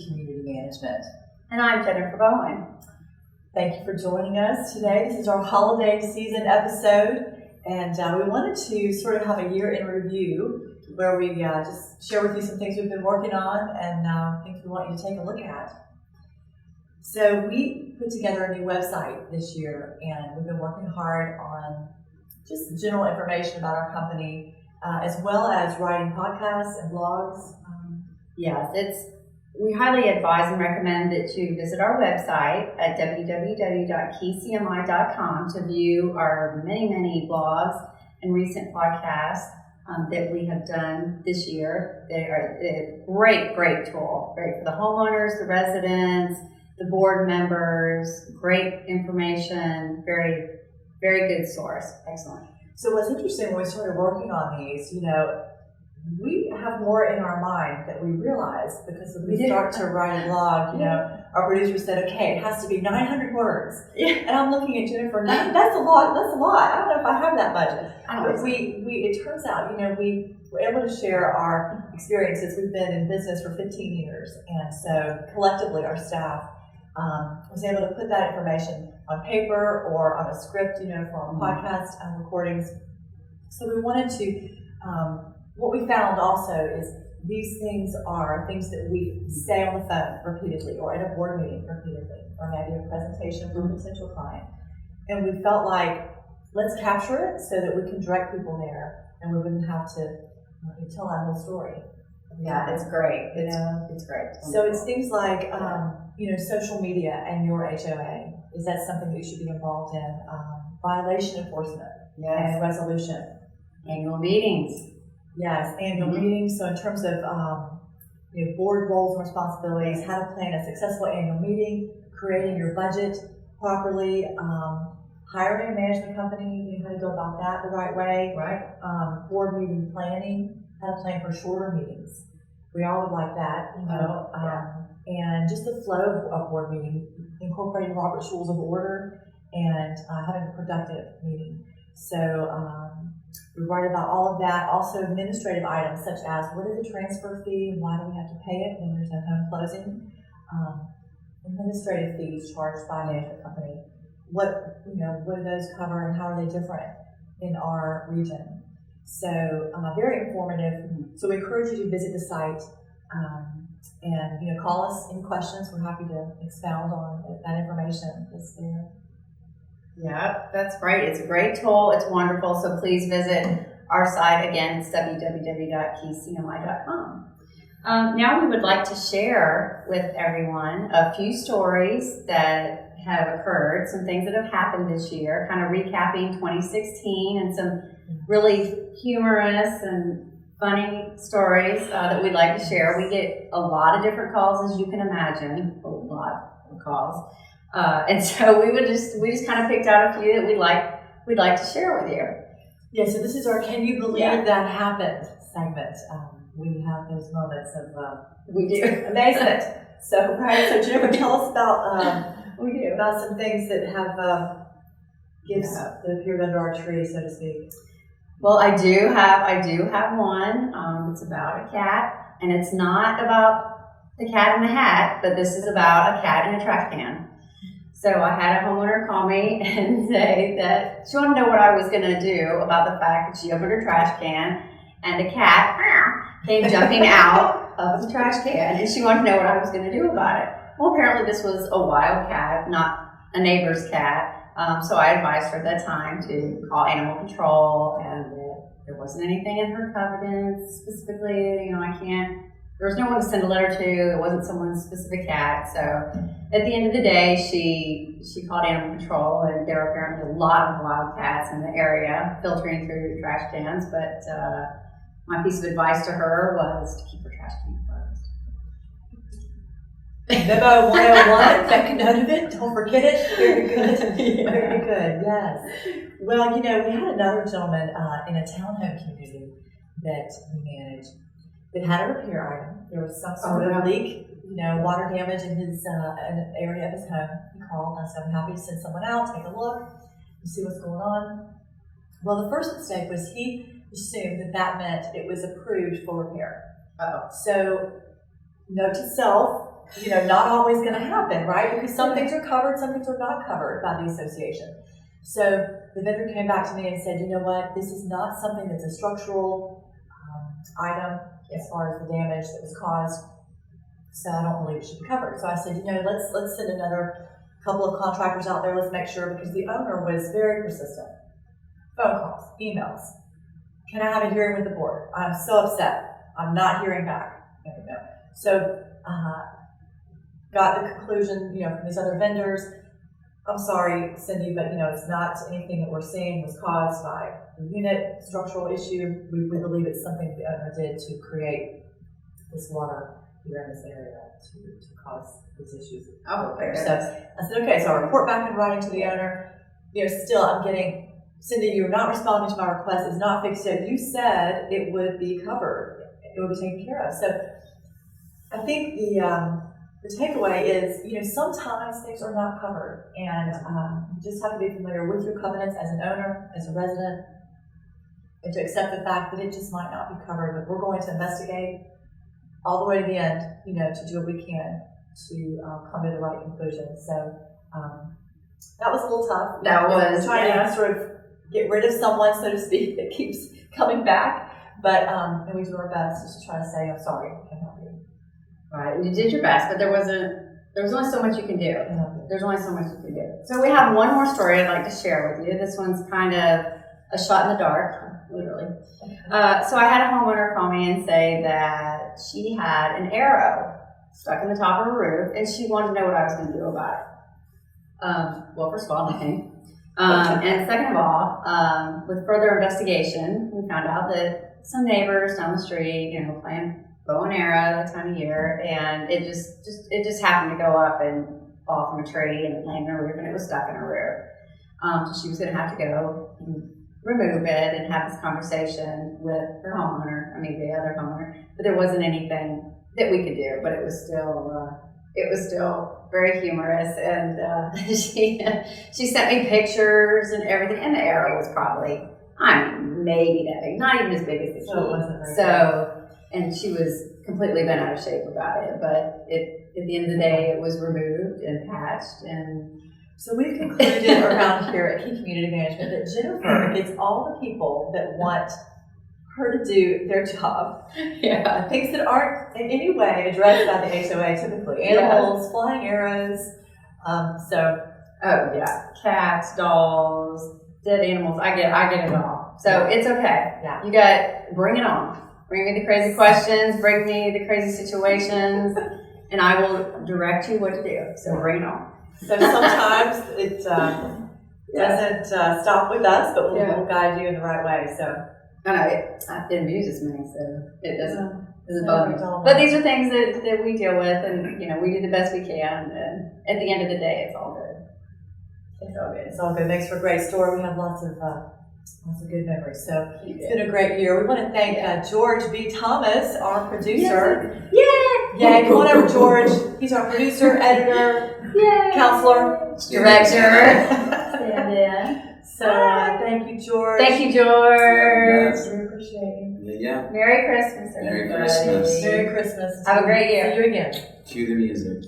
Community Management. And I'm Jennifer Bowen. Thank you for joining us today. This is our holiday season episode, and we wanted to sort of have a year in review where we just share with you some things we've been working on and things we want you to take a look at. So we put together a new website this year, and we've been working hard on just general information about our company, as well as writing podcasts and blogs. Yes, we highly advise and recommend that you visit our website at www.keycmi.com to view our many blogs and recent podcasts that we have done this year. They are a great tool, great for the homeowners, the residents, the board members, great information, very good source. Excellent. So what's interesting when we started working on these, we have more in our mind that we realize, because when we start to write a blog, our producer said, okay, it has to be 900 words. Yeah. And I'm looking at Jennifer, that's a lot. I don't know if I have that budget. But it turns out, we were able to share our experiences. We've been in business for 15 years. And so collectively, our staff was able to put that information on paper or on a script, for our podcast recordings. So we wanted to, what we found also is these things are things that we say on the phone repeatedly, or at a board meeting repeatedly, or maybe a presentation for a potential client. And we felt like, let's capture it so that we can direct people there, and we wouldn't have to tell that whole story. Yeah, it's great. It's great. So it's things like, social media and your HOA. Is that something that you should be involved in? Violation enforcement and resolution. Annual meetings. Yes, annual meetings. So in terms of board roles and responsibilities, how to plan a successful annual meeting, creating your budget properly, hiring a management company, how to go about that the right way. Right. Board meeting planning, how to plan for shorter meetings. We all would like that, and just the flow of board meeting, incorporating Robert's Rules of Order, and having a productive meeting. So we write about all of that. Also administrative items such as, what is a transfer fee and why do we have to pay it when there's a home closing? Administrative fees charged by a management company. What do those cover and how are they different in our region? So very informative. So we encourage you to visit the site and call us any questions. We're happy to expound on that information that's there. Yeah, that's great. It's a great tool. It's wonderful. So please visit our site. Again, it's www.keycmi.com. Now we would like to share with everyone a few stories that have occurred, some things that have happened this year, kind of recapping 2016 and some really humorous and funny stories that we'd like to share. We get a lot of different calls, as you can imagine, a lot of calls. And so we just kind of picked out a few that we'd like to share with you. Yeah, so this is our Can You Believe That Happened segment. We have those moments of amazement. So Jennifer, tell us about some things that have gifts that appeared under our tree, so to speak. Well, I do have one. It's about a cat, and it's not about the cat in the hat, but this is about a cat in a trash can. So I had a homeowner call me and say that she wanted to know what I was going to do about the fact that she opened her trash can and a cat came jumping out of the trash can, and she wanted to know what I was going to do about it. Well, apparently this was a wild cat, not a neighbor's cat. So I advised her at that time to call animal control, and there wasn't anything in her covenants specifically. There was no one to send a letter to. It wasn't someone's specific cat. So at the end of the day, she called animal control, and there were apparently a lot of wild cats in the area filtering through trash cans. But my piece of advice to her was to keep her trash can closed. Memo 101, make a note of it, don't forget it. Very good. Very good, yes. Well, we had another gentleman in a townhome community that we managed that had a repair item. There was some sort of leak, water damage in his an area of his home. He called, and I said, I'm happy to send someone out, take a look, and see what's going on. Well, the first mistake was he assumed that meant it was approved for repair. So, note to self, not always going to happen, right? Because some things are covered, some things are not covered by the association. So the vendor came back to me and said, you know what, this is not something that's a structural item as far as the damage that was caused, so I don't believe it should be covered. So I said, let's send another couple of contractors out there, let's make sure, because the owner was very persistent. Phone calls, emails. Can I have a hearing with the board? I'm so upset. I'm not hearing back. No. So got the conclusion, from these other vendors. I'm sorry, Cyndi, but it's not anything that we're seeing was caused by the unit structural issue. We believe it's something the owner did to create this water here in this area to cause these issues. Oh, fair. So I said, okay, so I'll report back in writing to the owner. Still I'm getting, Cyndi, you're not responding to my request. It's not fixed yet. You said it would be covered. It would be taken care of. So I think the takeaway is, sometimes things are not covered, and you just have to be familiar with your covenants as an owner, as a resident, and to accept the fact that it just might not be covered. But we're going to investigate all the way to the end, to do what we can to come to the right conclusion. So that was a little tough. That was trying to sort of get rid of someone, so to speak, that keeps coming back. But and we do our best just to try to say, I'm sorry, I can't help you. Right, you did your best, but there was only so much you can do. There's only so much you can do. So we have one more story I'd like to share with you. This one's kind of a shot in the dark, literally. So I had a homeowner call me and say that she had an arrow stuck in the top of her roof, and she wanted to know what I was going to do about it. Well, first of all, nothing. And second of all, with further investigation, we found out that some neighbors down the street, playing bow and arrow that time of year, and it just happened to go up and fall from a tree and land in her roof, and it was stuck in her roof. So she was going to have to go and remove it and have this conversation with her homeowner, the other homeowner, but there wasn't anything that we could do, but it was still very humorous, and she sent me pictures and everything, and the arrow was probably, maybe that big, not even as big as the key. So it wasn't very big. And she was completely bent out of shape about it, but at the end of the day, it was removed and patched. And so we've concluded around here at Key Community Management that Jennifer gets all the people that want her to do their job. Yeah. Things that aren't in any way addressed by the HOA, typically animals, flying arrows. Oh yeah, cats, dolls, dead animals. I get it all. So it's okay. Yeah. You bring it on. Bring me the crazy questions, bring me the crazy situations, and I will direct you what to do. So bring it on. So sometimes it doesn't stop with us, but we'll guide you in the right way. So I know it amuses me, so it doesn't bother me. But these are things that we deal with, and we do the best we can. And at the end of the day, it's all good. It's all good. It's all good. It makes for a great story. We have lots of good memories. So it's been a great year. We want to thank George B. Thomas, our producer. Yeah. Come on over, George. He's our producer, editor, counselor, director. So thank you, George. Thank you, George. We appreciate you. Yeah. Merry Christmas, Merry everybody. Christmas. Merry Christmas. Have a great year. See you again. Cue the music.